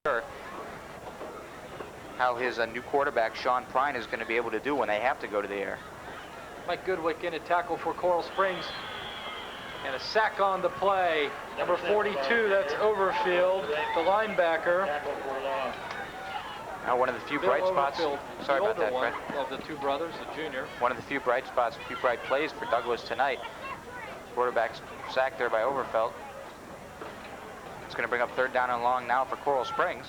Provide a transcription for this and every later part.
sure how his new quarterback, Sean Prine, is going to be able to do when they have to go to the air. Mike Goodwick in a tackle for Coral Springs. And a sack on the play. Number 42, that's Overfield, the linebacker. Now one of the few bright spots. Sorry about that, Fred. Of the two brothers, the junior. One of the few bright spots, a few bright plays for Douglas tonight. Quarterback's sack there by Overfeld. It's going to bring up 3rd down and long now for Coral Springs.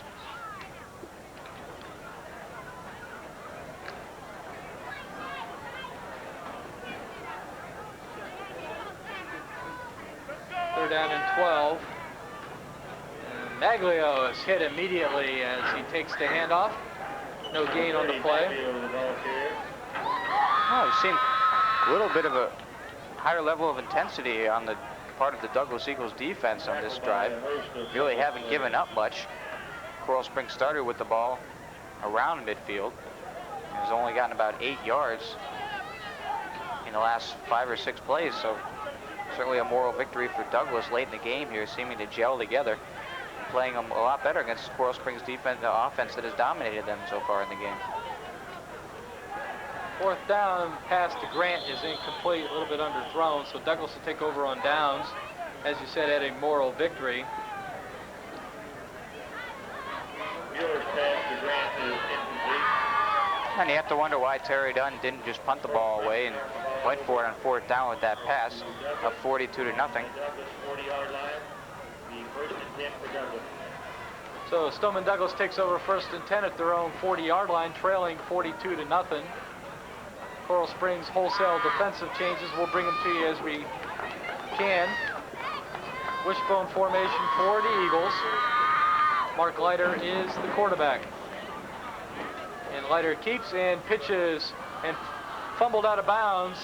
Third down and 12. And Maglio is hit immediately as he takes the handoff. No gain on the play. Oh, we've seen a little bit of a higher level of intensity on the part of the Douglas Eagles defense on this drive. Really haven't given up much. Coral Springs started with the ball around midfield. Has only gotten about 8 yards in the last 5 or 6 plays, so certainly a moral victory for Douglas late in the game here, seeming to gel together, playing a lot better against Coral Springs defense, offense that has dominated them so far in the game. 4th down pass to Grant is incomplete, a little bit underthrown, so Douglas will take over on downs. As you said, at a moral victory. Mueller's pass to Grant is incomplete. And you have to wonder why Terry Dunn didn't just punt the ball away and went for it on 4th down with that pass, up 42 to nothing. Douglas 40-yard line. The 1st and 10 for Douglas. So Stoneman Douglas takes over 1st and 10 at their own 40-yard line, trailing 42 to nothing. Coral Springs wholesale defensive changes. We'll bring them to you as we can. Wishbone formation for the Eagles. Mark Leiter is the quarterback. And Leiter keeps and pitches and fumbled out of bounds.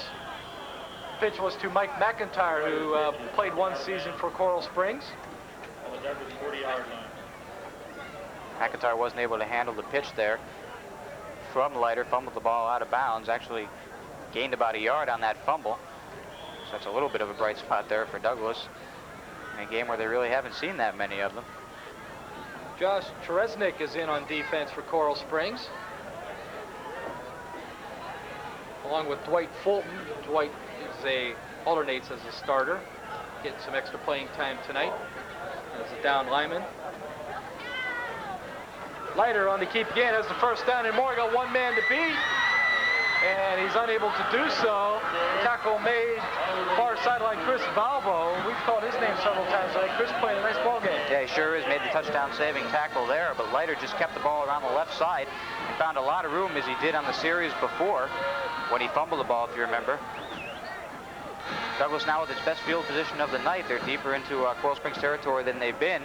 Pitch was to Mike McIntyre, who played 1 season for Coral Springs. On the Douglas 40-yard line. McIntyre wasn't able to handle the pitch there from Leiter, fumbled the ball out of bounds, actually gained about a yard on that fumble. So that's a little bit of a bright spot there for Douglas in a game where they really haven't seen that many of them. Josh Cheresnick is in on defense for Coral Springs, along with Dwight Fulton. Dwight alternates as a starter, getting some extra playing time tonight as a down lineman. Leiter on the keep again, has the 1st down and more. Got 1 man to beat, and he's unable to do so. The tackle made far sideline Chris Valvo. We've called his name several times tonight. Chris playing a nice ball game. Yeah, he sure is. Made the touchdown saving tackle there, but Leiter just kept the ball around the left side and found a lot of room, as he did on the series before when he fumbled the ball, if you remember. Douglas now with its best field position of the night. They're deeper into Coral Springs territory than they've been.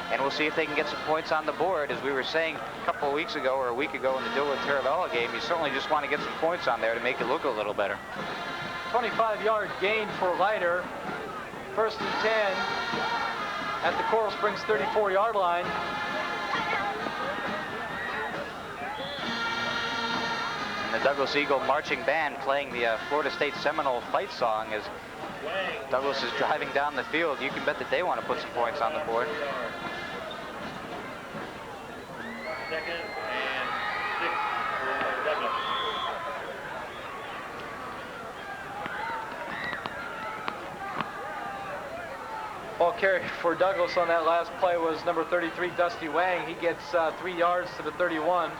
And we'll see if they can get some points on the board. As we were saying a couple of weeks ago or a week ago in the Dillon Taravella game, you certainly just want to get some points on there to make it look a little better. 25-yard gain for Leiter. 1st and 10 at the Coral Springs 34-yard line. And the Douglas Eagle marching band playing the Florida State Seminole fight song as Douglas is driving down the field. You can bet that they want to put some points on the board. 2nd and 6 for Douglas. Ball carry for Douglas on that last play was number 33, Dusty Wang. He gets 3 yards to the 31.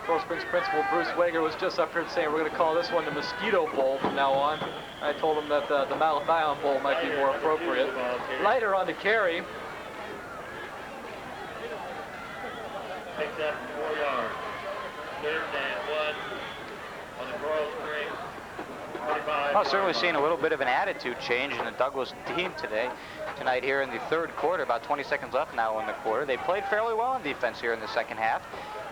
Coral Springs principal Bruce Wager was just up here saying we're going to call this one the Mosquito Bowl from now on. I told him that the Malathion Bowl might be more appropriate. Leiter on the carry. Picks up 4 yards. 3rd and 1 on the Coral Springs 45. Well, certainly seeing a little bit of an attitude change in the Douglas team tonight here in the 3rd quarter. About 20 seconds left now in the quarter. They played fairly well on defense here in the 2nd half.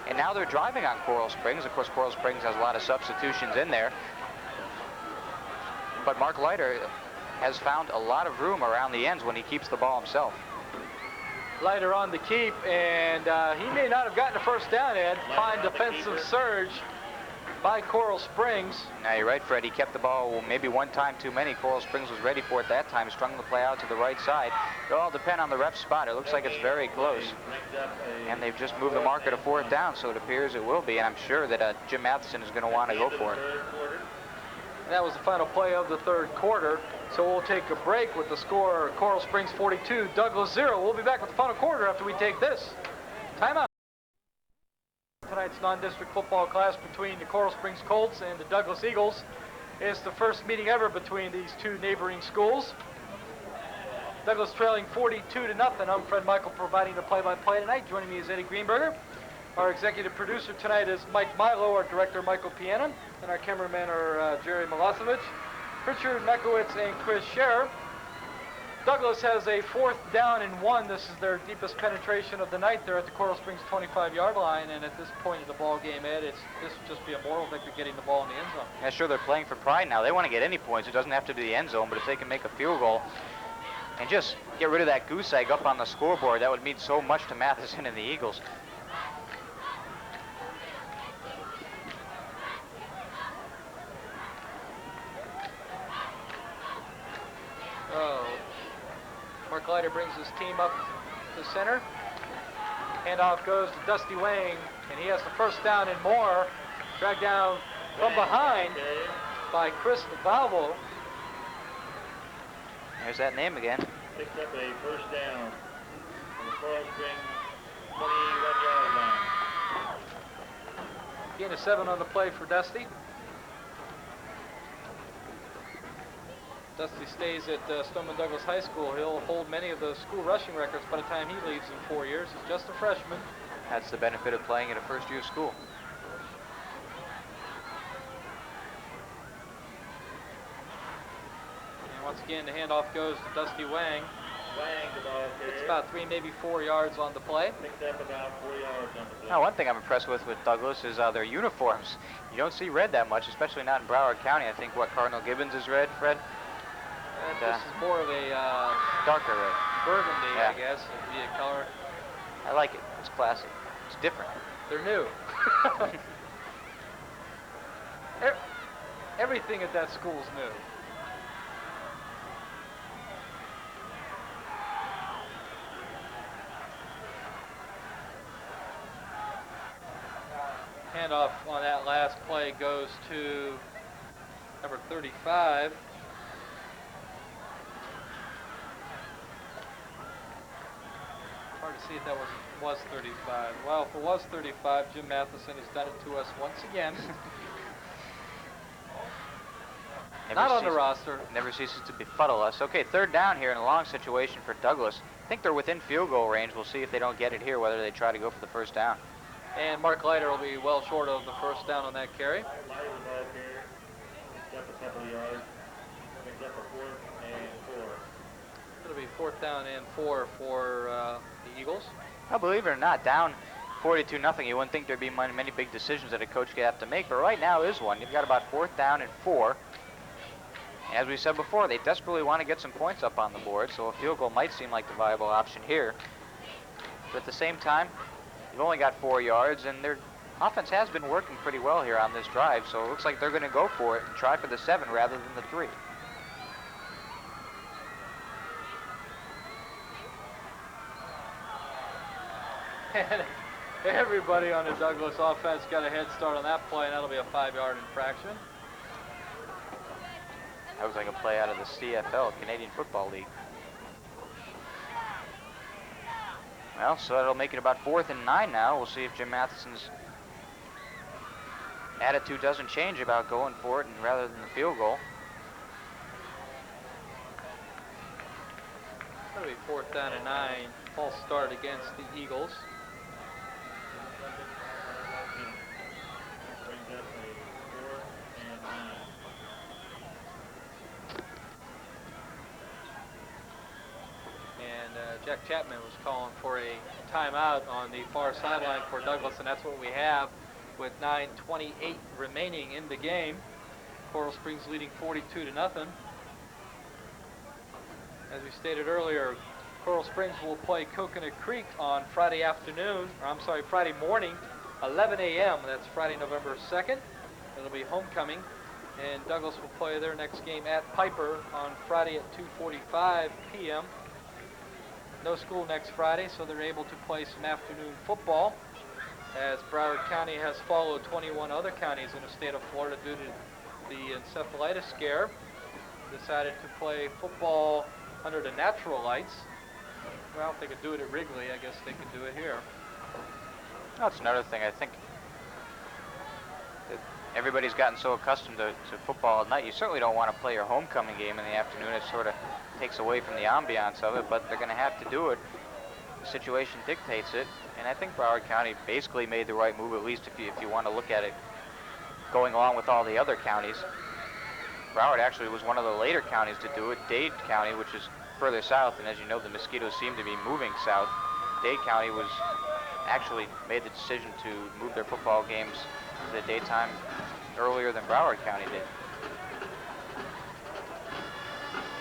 And now they're driving on Coral Springs. Of course, Coral Springs has a lot of substitutions in there. But Mark Leiter has found a lot of room around the ends when he keeps the ball himself. Leiter on the keep, and he may not have gotten a 1st down, Ed. Fine defensive surge by Coral Springs. Now you're right, Fred. He kept the ball maybe one time too many. Coral Springs was ready for it that time. Strung the play out to the right side. It'll all depend on the ref spot. It looks like it's very close. And they've just moved the marker to 4th down, so it appears it will be. And I'm sure that Jim Matheson is going to want to go for it. And that was the final play of the 3rd quarter. So we'll take a break with the score, Coral Springs 42, Douglas 0. We'll be back with the final quarter after we take this timeout. Tonight's non-district football clash between the Coral Springs Colts and the Douglas Eagles is the first meeting ever between these two neighboring schools. Douglas trailing 42-0. I'm Fred Michael providing the play-by-play tonight. Joining me is Eddie Greenberger. Our executive producer tonight is Mike Milo, our director Michael Piana, and our cameramen are Jerry Milosevic, Richard Mekowitz, and Chris Scherer. Douglas has a 4th down and 1. This is their deepest penetration of the night. They're at the Coral Springs 25-yard line, and at this point of the ball game, Ed, this would just be a moral victory getting the ball in the end zone. Yeah, sure, they're playing for pride now. They want to get any points. It doesn't have to be the end zone, but if they can make a field goal and just get rid of that goose egg up on the scoreboard, that would mean so much to Matheson and the Eagles. Mark Leiter brings his team up to center. Handoff goes to Dusty Wang, and he has the 1st down and more. Dragged down from behind by Chris Valvo. There's that name again. Picked up a 1st down from the Coral Springs 21-yard line. Gain of 7 on the play for Dusty. Dusty stays at Stoneman Douglas High School. He'll hold many of the school rushing records by the time he leaves in 4 years. He's just a freshman. That's the benefit of playing at a first-year school. And once again, the handoff goes to Dusty Wang. Wang, the ball carrier. It's about 3, maybe 4 yards on the play. Picked up about 4 yards on the play. Now, one thing I'm impressed with Douglas is their uniforms. You don't see red that much, especially not in Broward County. I think, Cardinal Gibbons is red, Fred? This is more of a darker red. Burgundy, Yeah. I guess, would be a color. I like it. It's classic. It's different. They're new. Everything at that school is new. Handoff on that last play goes to number 35. Hard to see if that was 35. Well, if it was 35, Jim Matheson has done it to us once again. Not on the roster. Never ceases to befuddle us. Okay, 3rd down here in a long situation for Douglas. I think they're within field goal range. We'll see if they don't get it here, whether they try to go for the 1st down. And Mark Leiter will be well short of the 1st down on that carry. Leiter, the ball carrier. Picked up a couple of yards. Picked up a 4th and 4. It'll be 4th down and 4 for the Eagles. Well, believe it or not, down 42-0, you wouldn't think there'd be many big decisions that a coach could have to make, but right now is one. You've got about 4th down and 4. As we said before, they desperately want to get some points up on the board, so a field goal might seem like the viable option here. But at the same time, you've only got 4 yards, and their offense has been working pretty well here on this drive, so it looks like they're going to go for it and try for the 7 rather than the 3. And everybody on the Douglas offense got a head start on that play, and that'll be a 5-yard infraction. That looks like a play out of the CFL, Canadian Football League. Well, so that'll make it about 4th and 9 now. We'll see if Jim Matheson's attitude doesn't change about going for it and rather than the field goal. That'll be 4th down and 9. False start against the Eagles. Brings up a 4th and 9. And Jack Chapman was calling for a timeout on the far sideline for Douglas, and that's what we have with 9:28 remaining in the game. Coral Springs leading 42-0. As we stated earlier, Coral Springs will play Coconut Creek on Friday morning, 11 a.m. That's Friday, November 2nd. It'll be homecoming, and Douglas will play their next game at Piper on Friday at 2:45 p.m. No school next Friday, so they're able to play some afternoon football, as Broward County has followed 21 other counties in the state of Florida due to the encephalitis scare. Decided to play football under the natural lights. Well, if they could do it at Wrigley, I guess they could do it here. That's another thing. I think that everybody's gotten so accustomed to football at night. You certainly don't want to play your homecoming game in the afternoon. It sort of takes away from the ambiance of it, but they're going to have to do it. The situation dictates it, and I think Broward County basically made the right move, at least if you want to look at it going along with all the other counties. Broward actually was one of the later counties to do it. Dade County, which is further south, and as you know, the mosquitoes seem to be moving south. Dade County was actually made the decision to move their football games to the daytime earlier than Broward County did.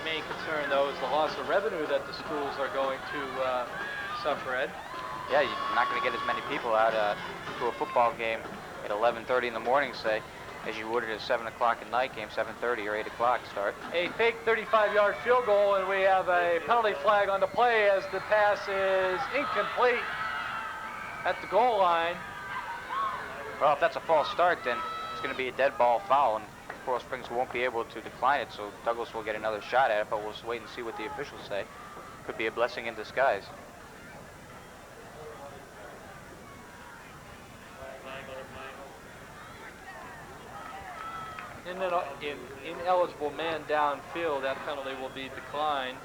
Main concern, though, is the loss of revenue that the schools are going to suffer, Ed. Yeah, you're not going to get as many people out to a football game at 11:30 in the morning, say, as you would at a 7 o'clock at night game, 7:30 or 8 o'clock start. A fake 35-yard field goal, and we have a penalty flag on the play as the pass is incomplete at the goal line. Well, if that's a false start, then it's going to be a dead ball foul, and Coral Springs won't be able to decline it, so Douglas will get another shot at it, but we'll just wait and see what the officials say. Could be a blessing in disguise. Ineligible man downfield, that penalty will be declined.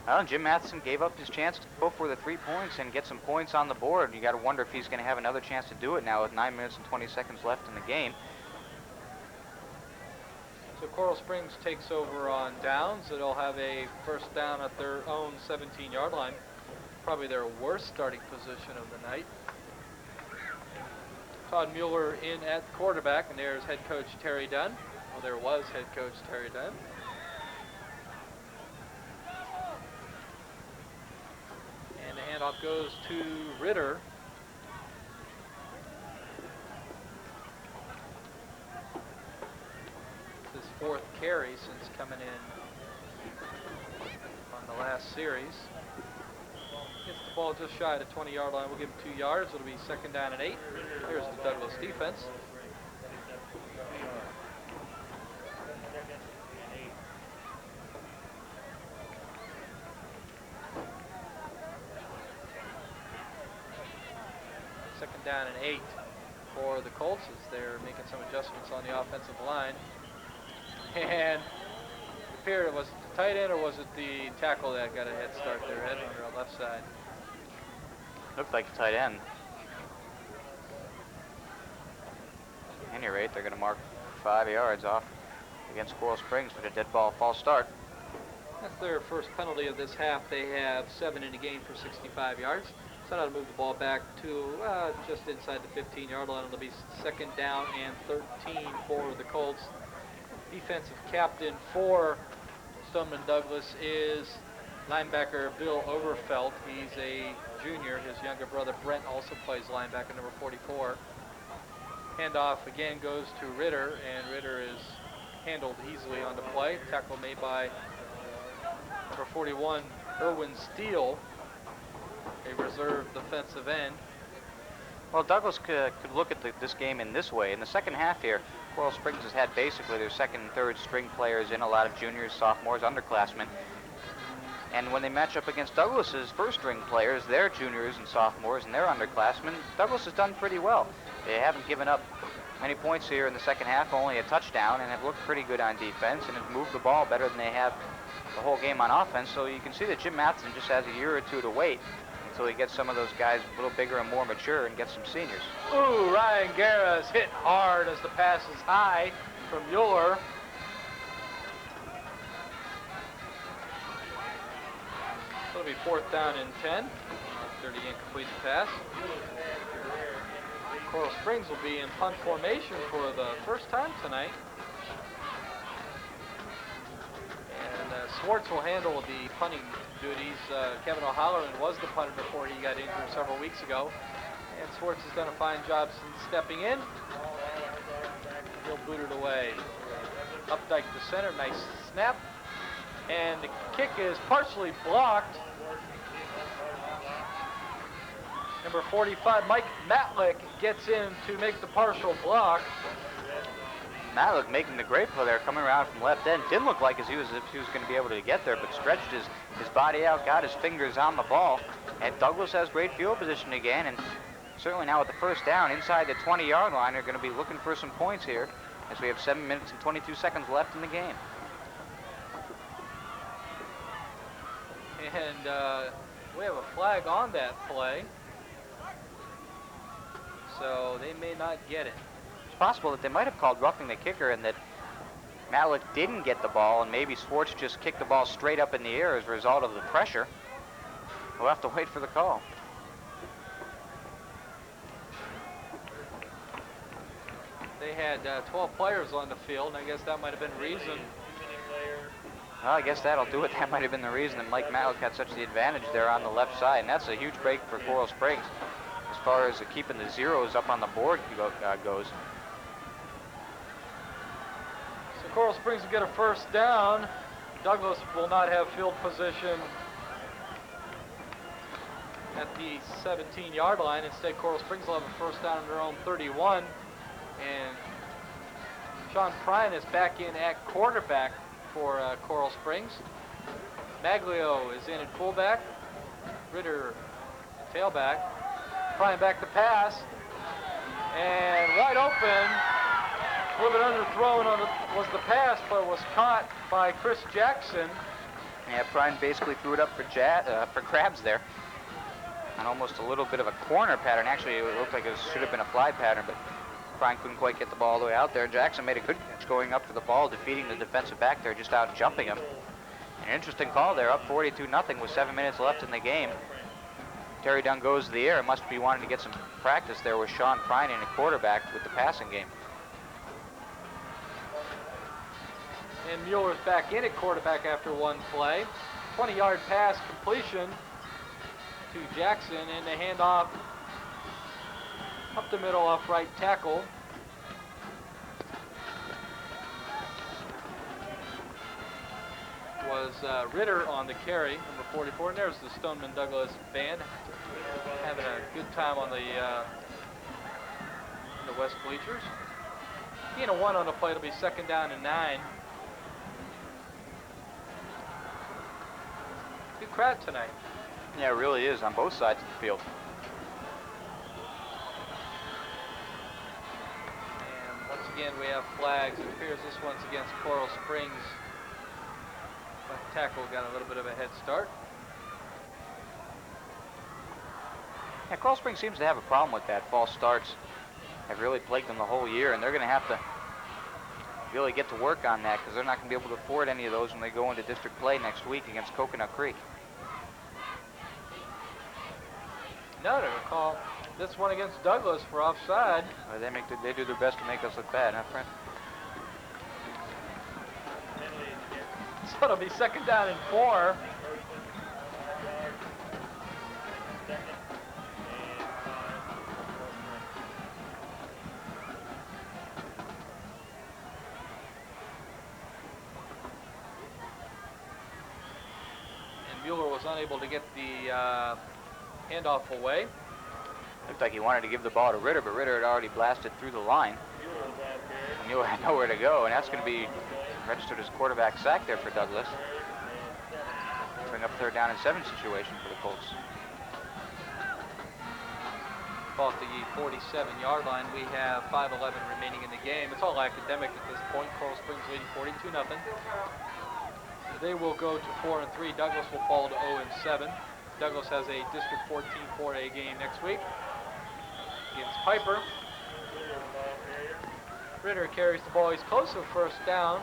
Well, Jim Matheson gave up his chance to go for the 3 points and get some points on the board. You got to wonder if he's going to have another chance to do it now with 9 minutes and 20 seconds left in the game. So Coral Springs takes over on downs. It'll have a first down at their own 17-yard line. Probably their worst starting position of the night. Todd Mueller in at quarterback, and there's head coach Terry Dunn. Well, there was head coach Terry Dunn. And the handoff goes to Ritter. It's his fourth carry since coming in on the last series. Gets the ball just shy of the 20-yard line. We'll give him 2 yards. It'll be second down and 8. Here's the Douglas defense. Second down and 8 for the Colts as they're making some adjustments on the offensive line. And it appeared, was it the tight end or was it the tackle that got a head start there, Ed, on our left side? Looked like a tight end. At any rate, they're going to mark 5 yards off against Coral Springs for the dead ball false start. That's their first penalty of this half. They have 7 in the game for 65 yards. So now to move the ball back to just inside the 15-yard line. It'll be second down and 13 for the Colts. Defensive captain for Stoneman Douglas is linebacker Bill Overfelt. He's a junior. His younger brother Brent also plays linebacker, number 44. Handoff again goes to Ritter, and Ritter is handled easily on the play. Tackle made by number 41, Irwin Steele, a reserve defensive end. Well, Douglas could look at this game in this way. In the second half here, Coral Springs has had basically their second and third string players in, a lot of juniors, sophomores, underclassmen. And when they match up against Douglas's first string players, their juniors and sophomores and their underclassmen, Douglas has done pretty well. They haven't given up many points here in the second half, only a touchdown, and have looked pretty good on defense and have moved the ball better than they have the whole game on offense. So you can see that Jim Matheson just has a year or two to wait until he gets some of those guys a little bigger and more mature and gets some seniors. Ooh, Ryan Guerra is hit hard as the pass is high from Mueller. It'll be fourth down and 10 after the incompleted pass. Coral Springs will be in punt formation for the first time tonight. And Swartz will handle the punting duties. Kevin O'Halloran was the punter before he got injured several weeks ago. And Swartz has done a fine job since stepping in. booted away. Updike to center, nice snap. And the kick is partially blocked. Number 45, Mike Matlick, gets in to make the partial block. Matlick making the great play there, coming around from left end. Didn't look like as if he was going to be able to get there, but stretched his body out, got his fingers on the ball. And Douglas has great field position again, and certainly now with the first down inside the 20-yard line, they're going to be looking for some points here as we have 7 minutes and 22 seconds left in the game. And we have a flag on that play, so they may not get it. It's possible that they might have called roughing the kicker and that Matlick didn't get the ball, and maybe Schwartz just kicked the ball straight up in the air as a result of the pressure. We'll have to wait for the call. They had 12 players on the field, and I guess that might have been reason. Well, I guess that'll do it. That might have been the reason that Mike Matlick had such the advantage there on the left side, and that's a huge break for Coral Springs as far as keeping the zeros up on the board goes. So Coral Springs will get a first down. Douglas will not have field position at the 17-yard line. Instead, Coral Springs will have a first down on their own 31. And Sean Prine is back in at quarterback for Coral Springs. Maglio is in at fullback. Ritter, tailback. Prine back to pass. And wide open. A little bit underthrown was the pass, but it was caught by Chris Jackson. Yeah, Prine basically threw it up for grabs there. On almost a little bit of a corner pattern. Actually, it looked like it should have been a fly pattern, but Prine couldn't quite get the ball all the way out there. Jackson made a good catch going up for the ball, defeating the defensive back there, just out jumping him. An interesting call there, up 42-0 with 7 minutes left in the game. Terry Dunn goes to the air. Must be wanting to get some practice there with Sean Prine in a quarterback with the passing game. And Mueller's back in at quarterback after one play. 20-yard pass completion to Jackson, and the handoff up the middle off right tackle. Was Ritter on the carry, number 44. And there's the Stoneman Douglas band having a good time on the in the west bleachers. Being a 1 on the play, it'll be 2nd down and 9. Good crowd tonight. Yeah, it really is on both sides of the field. And once again, we have flags. It appears this one's against Coral Springs. But tackle got a little bit of a head start. Yeah, Coral Springs seems to have a problem with that. False starts have really plagued them the whole year, and they're going to have to really get to work on that because they're not going to be able to afford any of those when they go into district play next week against Coconut Creek. No, they call this one against Douglas for offside. They do their best to make us look bad, huh, friend? So it'll be 2nd down and 4. And Mueller was unable to get the handoff away. Looked like he wanted to give the ball to Ritter, but Ritter had already blasted through the line. And Mueller had nowhere to go, and that's going to be registered as quarterback sack there for Douglas. Bring up 3rd down and 7 situation for the Colts. Off the 47-yard line, we have 5:11 remaining in the game. It's all academic at this point. Coral Springs leading 42-0. They will go to 4-3. Douglas will fall to 0-7. Douglas has a District 14 4A game next week against Piper. Ritter carries the ball. He's close to 1st down.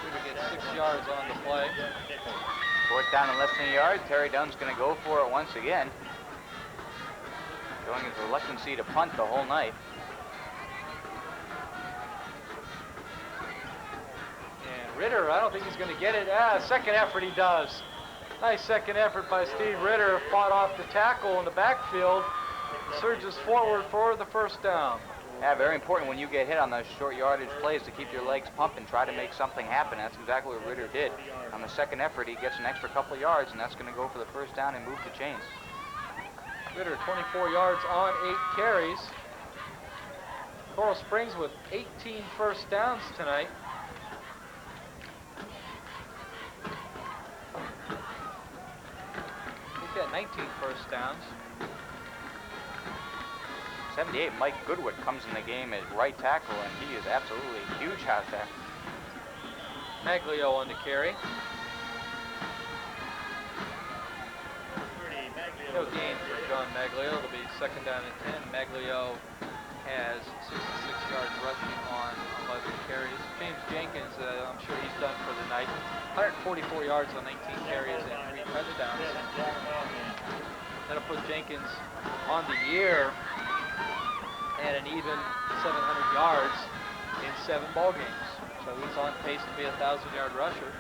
Ritter gets 6 yards on the play. 4th down and less than a yard. Terry Dunn's going to go for it once again. Showing his reluctancy to punt the whole night. And Ritter, I don't think he's going to get it. Second effort he does. Nice second effort by Steve Ritter. Fought off the tackle in the backfield. Surges forward for the first down. Yeah, very important when you get hit on those short yardage plays to keep your legs pumping, try to make something happen. That's exactly what Ritter did. On the second effort, he gets an extra couple of yards, and that's going to go for the first down and move the chains. Ritter 24 yards on 8 carries. Coral Springs with 18 first downs tonight. He's got 19 first downs. 78, Mike Goodwood comes in the game as right tackle, and he is absolutely huge out there. Maglio on the carry. No gain for John Maglio. It'll be second down and 10. Maglio has 66 yards rushing on 11 carries. James Jenkins, I'm sure he's done for the night. 144 yards on 19 carries and 3 touchdowns. That'll put Jenkins on the year and an even 700 yards in 7 ball games. So he's on pace to be a 1,000-yard rusher.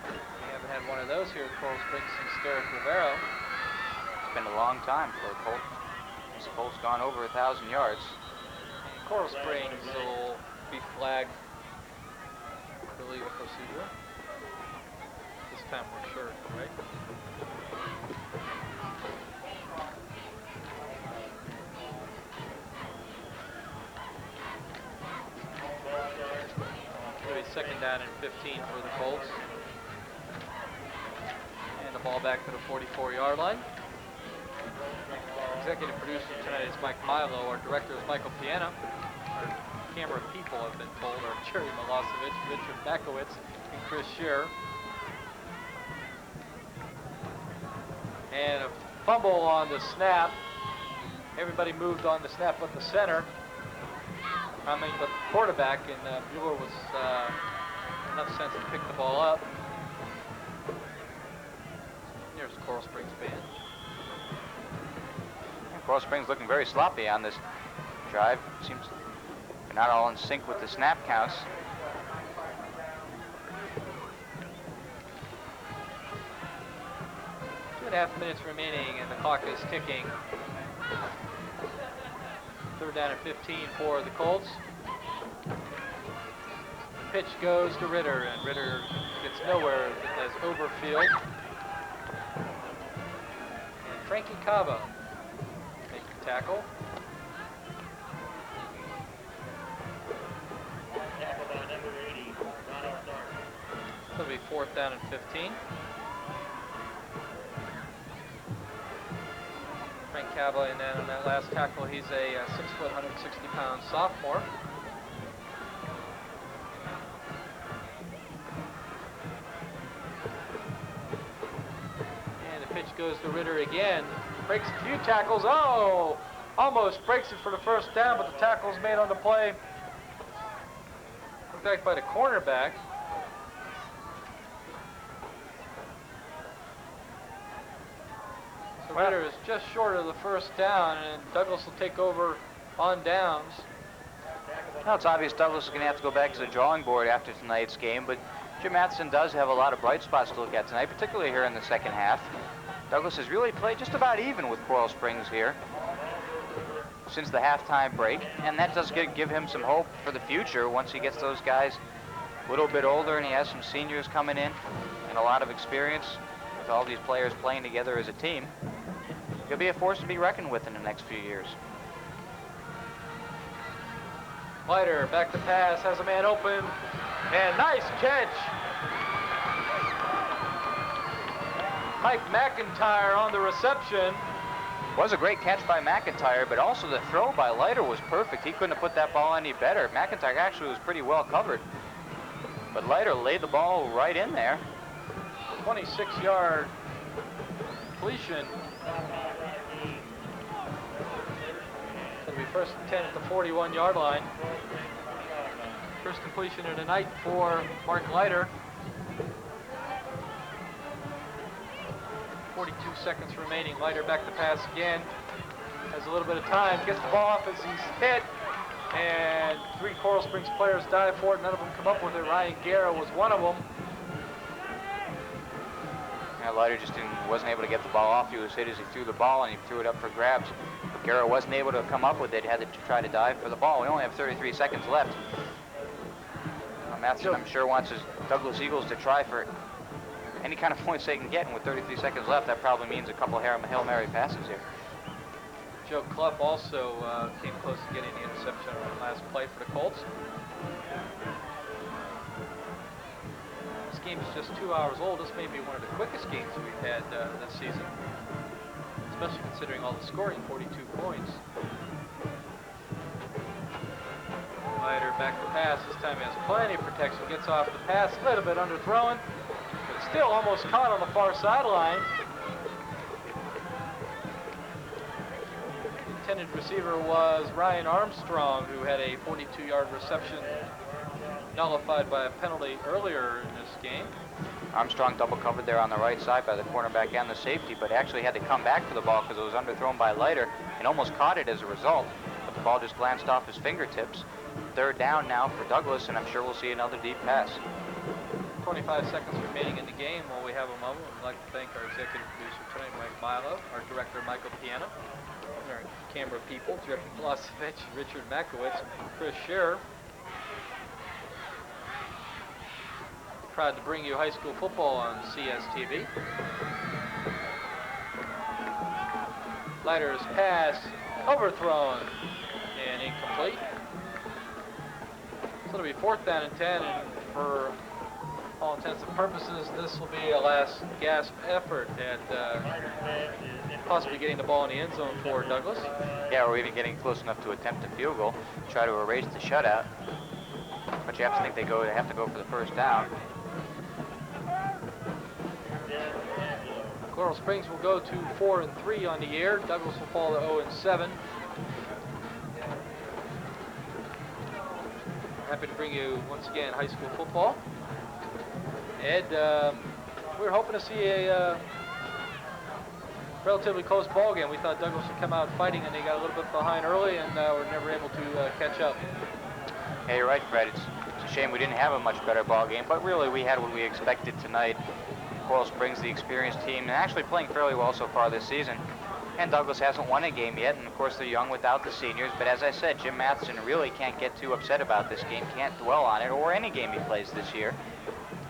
We haven't had one of those here at Coral Springs since Derek Rivero. It's been a long time for Colt. This Colt's gone over 1,000 yards. And Coral Springs will be flagged for illegal procedure. This time we're sure, right? Second down and 15 for the Colts. And the ball back to the 44-yard line. Executive producer tonight is Mike Milo. Our director is Michael Piana. Our camera people have been told are Jerry Milosevic, Richard Bakowitz, and Chris Shearer. And a fumble on the snap. Everybody moved on the snap but the center. But the quarterback, and Bueller was enough sense to pick the ball up. Here's Coral Springs band. Coral Springs looking very sloppy on this drive. Seems they're not all in sync with the snap counts. Two and a half minutes remaining, and the clock is ticking. Third down and 15 for the Colts. Pitch goes to Ritter, and Ritter gets nowhere as Overfield. And Frankie Cava making tackle. Tackle by number 80, Ronald Stark. It'll be fourth down and 15. Frank Cava, and then on that last tackle, he's a 6', 160-pound sophomore. And the pitch goes to Ritter again. Breaks a few tackles. Oh! Almost breaks it for the first down, but the tackle's made on the play. Looked like by the cornerback. So Ritter is just short of the first down, and Douglas will take over on downs. Now it's obvious Douglas is going to have to go back to the drawing board after tonight's game, but Jim Matheson does have a lot of bright spots to look at tonight, particularly here in the second half. Douglas has really played just about even with Coral Springs here since the halftime break, and that does give him some hope for the future once he gets those guys a little bit older and he has some seniors coming in and a lot of experience with all these players playing together as a team. He'll be a force to be reckoned with in the next few years. Leiter back to pass, has a man open, and nice catch. Mike McIntyre on the reception. Was a great catch by McIntyre, but also the throw by Leiter was perfect. He couldn't have put that ball any better. McIntyre actually was pretty well covered, but Leiter laid the ball right in there. 26-yard completion. It'll be first and 10 at the 41-yard line. First completion of the night for Mark Leiter. 42 seconds remaining. Leiter back to pass again. Has a little bit of time. Gets the ball off as he's hit. And 3 Coral Springs players dive for it. None of them come up with it. Ryan Guerra was one of them. Yeah, Leiter just wasn't able to get the ball off. He was hit as he threw the ball, and he threw it up for grabs. But Garrett wasn't able to come up with it. He had to try to dive for the ball. We only have 33 seconds left. Matheson, I'm sure, wants his Douglas Eagles to try for any kind of points they can get, and with 33 seconds left, that probably means a couple Hail Mary passes here. Joe Clough also came close to getting the interception on the last play for the Colts. This game is just 2 hours old. This may be one of the quickest games we've had this season, especially considering all the scoring, 42 points. Leiter back to pass. This time he has plenty of protection. Gets off the pass, a little bit underthrown, but still almost caught on the far sideline. The intended receiver was Ryan Armstrong, who had a 42-yard reception nullified by a penalty earlier in this game. Armstrong double covered there on the right side by the cornerback and the safety, but actually had to come back for the ball because it was underthrown by Leiter and almost caught it as a result. But the ball just glanced off his fingertips. Third down now for Douglas, and I'm sure we'll see another deep pass. 25 seconds remaining in the game. While we have a moment, we'd like to thank our executive producer tonight, Mike Milo, our director, Michael Piana, our camera people, Jeff Milosevic, Richard Makowitz, and Chris Scherer. Proud to bring you high school football on CSTV. Leiter's pass, overthrown, and incomplete. So it'll be 4th down and 10, and for all intents and purposes, this will be a last gasp effort at possibly getting the ball in the end zone for Douglas. Yeah, or even getting close enough to attempt a field goal, try to erase the shutout. But you have to think they have to go for the first down. Coral Springs will go to 4-3 on the year. Douglas will fall to 0-7. Happy to bring you once again high school football. Ed, we're hoping to see a relatively close ball game. We thought Douglas would come out fighting, and they got a little bit behind early, and were never able to catch up. Yeah, you're right, Fred. It's a shame we didn't have a much better ball game, but really we had what we expected tonight. Coral Springs, the experienced team, and actually playing fairly well so far this season. And Douglas hasn't won a game yet, and of course they're young without the seniors. But as I said, Jim Matheson really can't get too upset about this game, can't dwell on it, or any game he plays this year.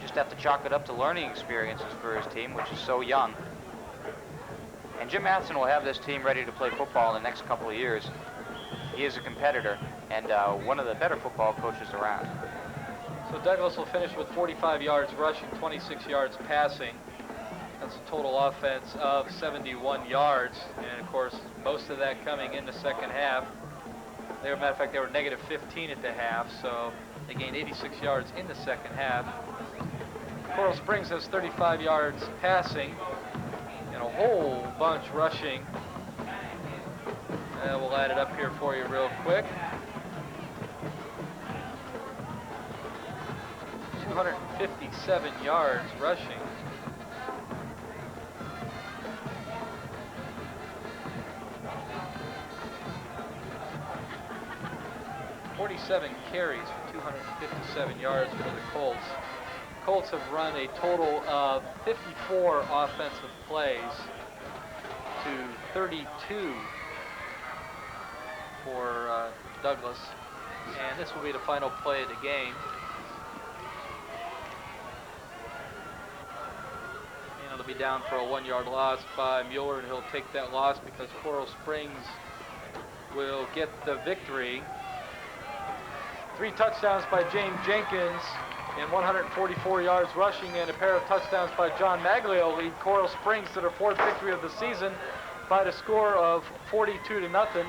Just have to chalk it up to learning experiences for his team, which is so young. And Jim Matheson will have this team ready to play football in the next couple of years. He is a competitor and one of the better football coaches around. So Douglas will finish with 45 yards rushing, 26 yards passing. That's a total offense of 71 yards, and of course, most of that coming in the second half. Matter of fact, they were negative 15 at the half, so they gained 86 yards in the second half. Coral Springs has 35 yards passing and a whole bunch rushing. We'll add it up here for you real quick. 257 yards rushing. .47 carries for 257 yards for the Colts. Colts have run a total of 54 offensive plays to 32 for Douglas. And this will be the final play of the game. And it'll be down for a 1-yard loss by Mueller, and he'll take that loss because Coral Springs will get the victory. 3 touchdowns by James Jenkins and 144 yards rushing, and a pair of touchdowns by John Maglio lead Coral Springs to their 4th victory of the season by the score of 42-0.